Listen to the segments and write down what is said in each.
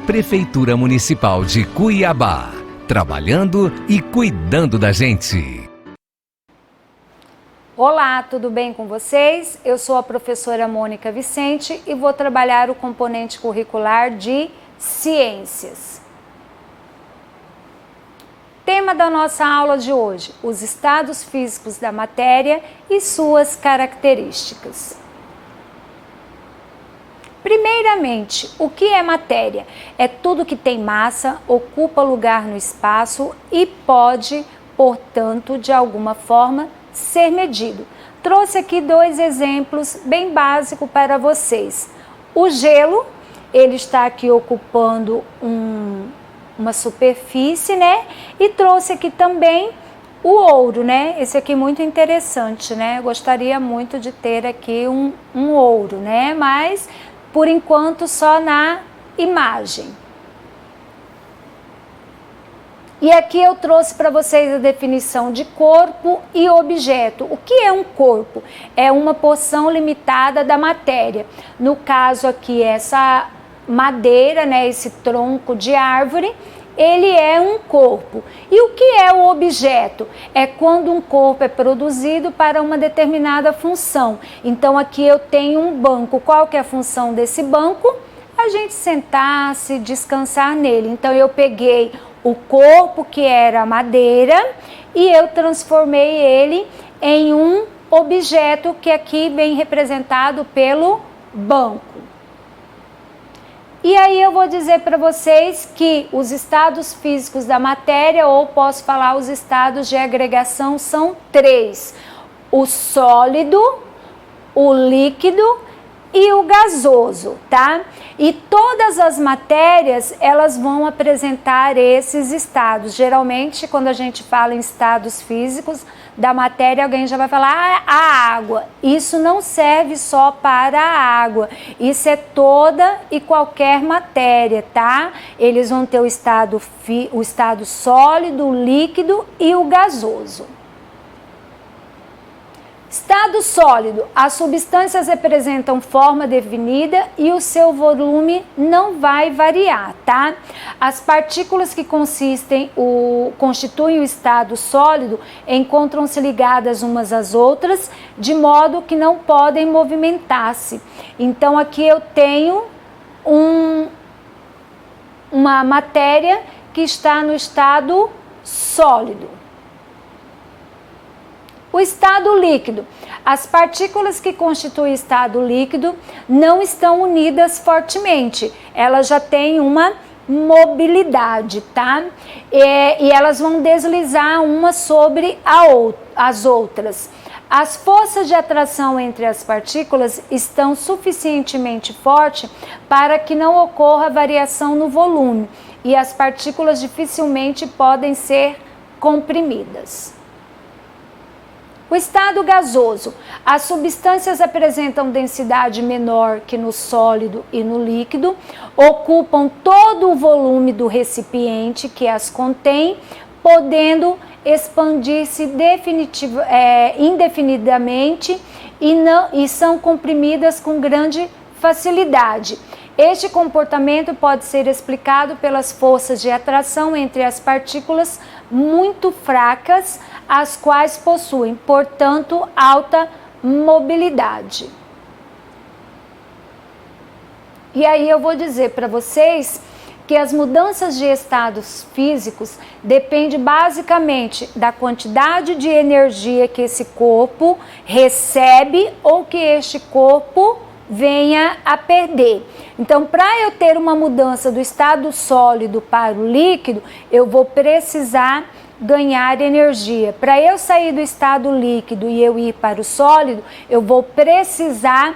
Prefeitura Municipal de Cuiabá, trabalhando e cuidando da gente. Olá, tudo bem com vocês? Eu sou a professora Mônica Vicente e vou trabalhar o componente curricular de Ciências. Tema da nossa aula de hoje: os estados físicos da matéria e suas características. Primeiramente, o que é matéria? É tudo que tem massa, ocupa lugar no espaço e pode, portanto, de alguma forma, ser medido. Trouxe aqui dois exemplos bem básicos para vocês. O gelo, ele está aqui ocupando uma superfície, né? E trouxe aqui também o ouro, né? Esse aqui é muito interessante, né? Eu gostaria muito de ter aqui um ouro, né? Mas, por enquanto, só na imagem. E aqui eu trouxe para vocês a definição de corpo e objeto. O que é um corpo? É uma porção limitada da matéria. No caso aqui, essa madeira, né, esse tronco de árvore, ele é um corpo. E o que é o objeto? É quando um corpo é produzido para uma determinada função. Então aqui eu tenho um banco. Qual que é a função desse banco? A gente sentar-se, descansar nele. Então eu peguei o corpo, que era a madeira, e eu transformei ele em um objeto que aqui vem representado pelo banco. E aí eu vou dizer para vocês que os estados físicos da matéria, ou posso falar os estados de agregação, são três: o sólido, o líquido e o gasoso, tá? E todas as matérias, elas vão apresentar esses estados. Geralmente, quando a gente fala em estados físicos da matéria, alguém já vai falar a água. Isso não serve só para a água. Isso é toda e qualquer matéria, tá? Eles vão ter o estado sólido, o líquido e o gasoso. Estado sólido: as substâncias representam forma definida e o seu volume não vai variar, tá? As partículas que constituem o estado sólido encontram-se ligadas umas às outras, de modo que não podem movimentar-se. Então aqui eu tenho uma matéria que está no estado sólido. O estado líquido: as partículas que constituem o estado líquido não estão unidas fortemente, elas já têm uma mobilidade, tá? E elas vão deslizar uma sobre as outras. As forças de atração entre as partículas estão suficientemente fortes para que não ocorra variação no volume, e as partículas dificilmente podem ser comprimidas. O estado gasoso: as substâncias apresentam densidade menor que no sólido e no líquido, ocupam todo o volume do recipiente que as contém, podendo expandir-se indefinidamente e são comprimidas com grande facilidade. Este comportamento pode ser explicado pelas forças de atração entre as partículas muito fracas, as quais possuem, portanto, alta mobilidade. E aí eu vou dizer para vocês que as mudanças de estados físicos dependem basicamente da quantidade de energia que esse corpo recebe ou que este corpo venha a perder. Então, para eu ter uma mudança do estado sólido para o líquido, eu vou precisar ganhar energia. Para eu sair do estado líquido e eu ir para o sólido, eu vou precisar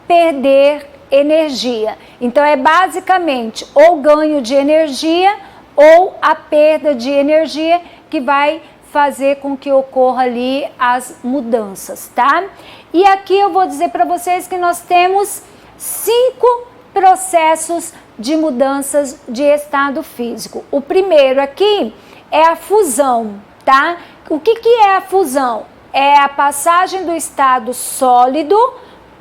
perder energia. Então, é basicamente ou ganho de energia ou a perda de energia que vai fazer com que ocorra ali as mudanças, tá? E aqui eu vou dizer para vocês que nós temos 5 processos de mudanças de estado físico. O primeiro aqui é a fusão, tá? O que é a fusão? É a passagem do estado sólido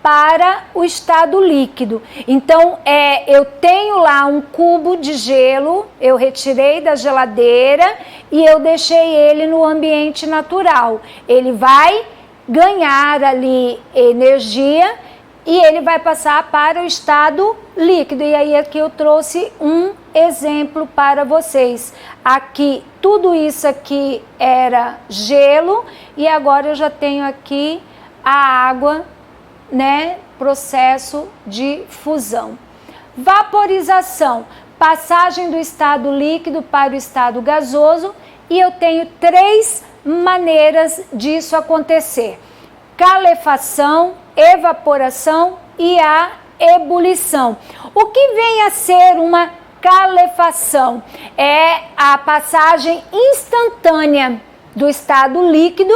para o estado líquido. Então, eu tenho lá um cubo de gelo, eu retirei da geladeira e eu deixei ele no ambiente natural. Ele vai ganhar ali energia e ele vai passar para o estado líquido. E aí aqui eu trouxe um exemplo para vocês. Aqui, tudo isso aqui era gelo e agora eu já tenho aqui a água, né, processo de fusão. Vaporização, passagem do estado líquido para o estado gasoso, e eu tenho 3 maneiras disso acontecer: calefação, evaporação e a ebulição. O que vem a ser uma calefação? É a passagem instantânea do estado líquido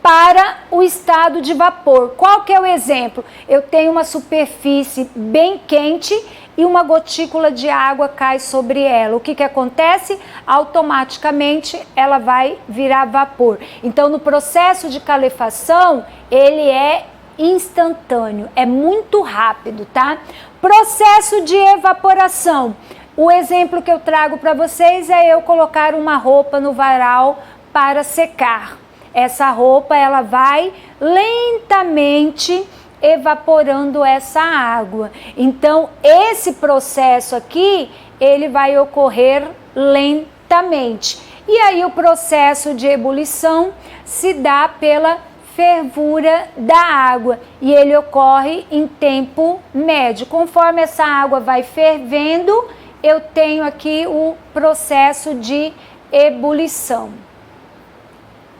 para o estado de vapor. Qual que é o exemplo? Eu tenho uma superfície bem quente e uma gotícula de água cai sobre ela. O que que acontece? Automaticamente ela vai virar vapor. Então, no processo de calefação, ele é instantâneo, é muito rápido, tá? Processo de evaporação. O exemplo que eu trago para vocês é eu colocar uma roupa no varal para secar. Essa roupa, ela vai lentamente evaporando essa água. Então, esse processo aqui, ele vai ocorrer lentamente. E aí, o processo de ebulição se dá pela fervura da água e ele ocorre em tempo médio. Conforme essa água vai fervendo, eu tenho aqui o processo de ebulição.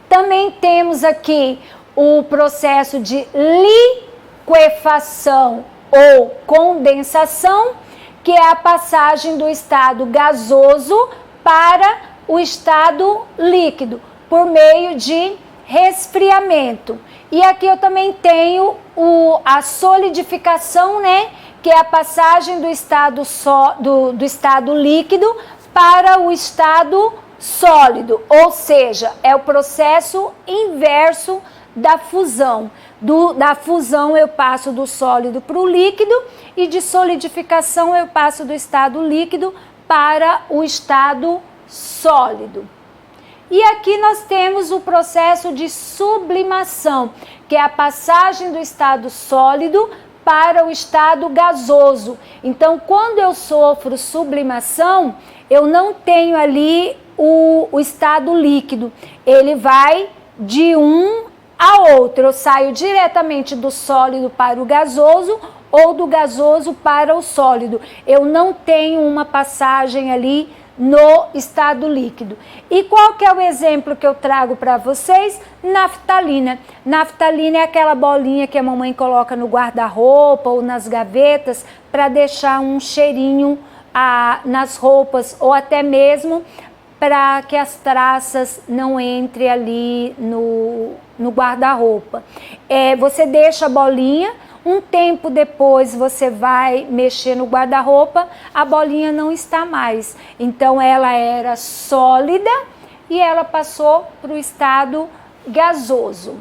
Também temos aqui o processo de liquefação ou condensação, que é a passagem do estado gasoso para o estado líquido, por meio de resfriamento. E aqui eu também tenho a solidificação, né, que é a passagem do estado líquido para o estado sólido, ou seja, é o processo inverso da fusão. Da fusão eu passo do sólido para o líquido e de solidificação eu passo do estado líquido para o estado sólido. E aqui nós temos o processo de sublimação, que é a passagem do estado sólido para o estado gasoso. Então, quando eu sofro sublimação, eu não tenho ali o estado líquido, ele vai de um a outro. Eu saio diretamente do sólido para o gasoso ou do gasoso para o sólido. Eu não tenho uma passagem ali no estado líquido. E qual que é o exemplo que eu trago para vocês? Naftalina. Naftalina é aquela bolinha que a mamãe coloca no guarda-roupa ou nas gavetas para deixar um cheirinho nas roupas, ou até mesmo para que as traças não entrem ali no guarda-roupa. Você deixa a bolinha, um tempo depois você vai mexer no guarda-roupa, a bolinha não está mais. Então ela era sólida e ela passou para o estado gasoso.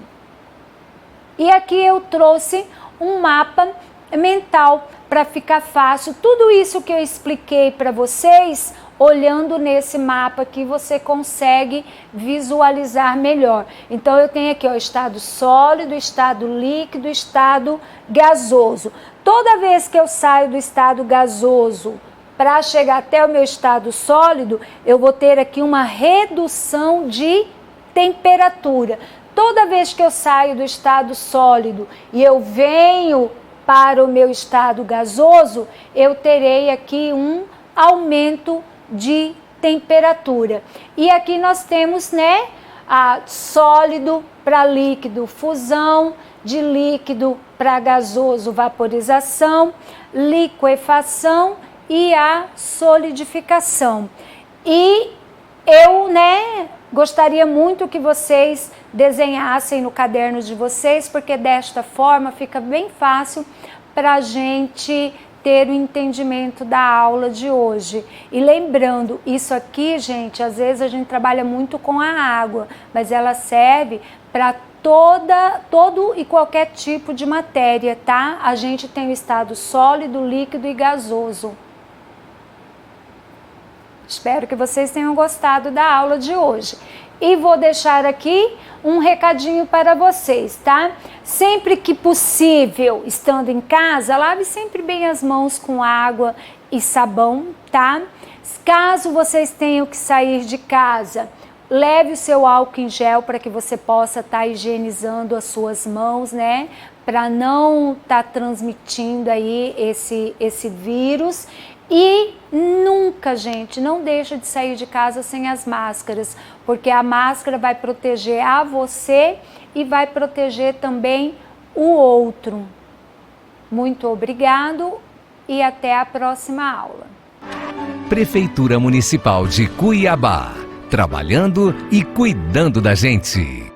E aqui eu trouxe um mapa mental para ficar fácil. Tudo isso que eu expliquei para vocês, olhando nesse mapa aqui, você consegue visualizar melhor. Então, eu tenho aqui o estado sólido, estado líquido, estado gasoso. Toda vez que eu saio do estado gasoso para chegar até o meu estado sólido, eu vou ter aqui uma redução de temperatura. Toda vez que eu saio do estado sólido e eu venho para o meu estado gasoso, eu terei aqui um aumento de temperatura. E aqui nós temos, né, sólido para líquido, fusão, de líquido para gasoso, vaporização, liquefação e a solidificação. E eu, né, gostaria muito que vocês desenhassem no caderno de vocês, porque desta forma fica bem fácil para a gente ter o entendimento da aula de hoje. E lembrando, isso aqui, gente, às vezes a gente trabalha muito com a água, mas ela serve para todo e qualquer tipo de matéria, tá? A gente tem o estado sólido, líquido e gasoso. Espero que vocês tenham gostado da aula de hoje. E vou deixar aqui um recadinho para vocês, tá? Sempre que possível, estando em casa, lave sempre bem as mãos com água e sabão, tá? Caso vocês tenham que sair de casa, leve o seu álcool em gel para que você possa estar higienizando as suas mãos, né? Para não estar transmitindo aí esse vírus. E nunca, gente, não deixa de sair de casa sem as máscaras, porque a máscara vai proteger a você e vai proteger também o outro. Muito obrigado e até a próxima aula. Prefeitura Municipal de Cuiabá, trabalhando e cuidando da gente.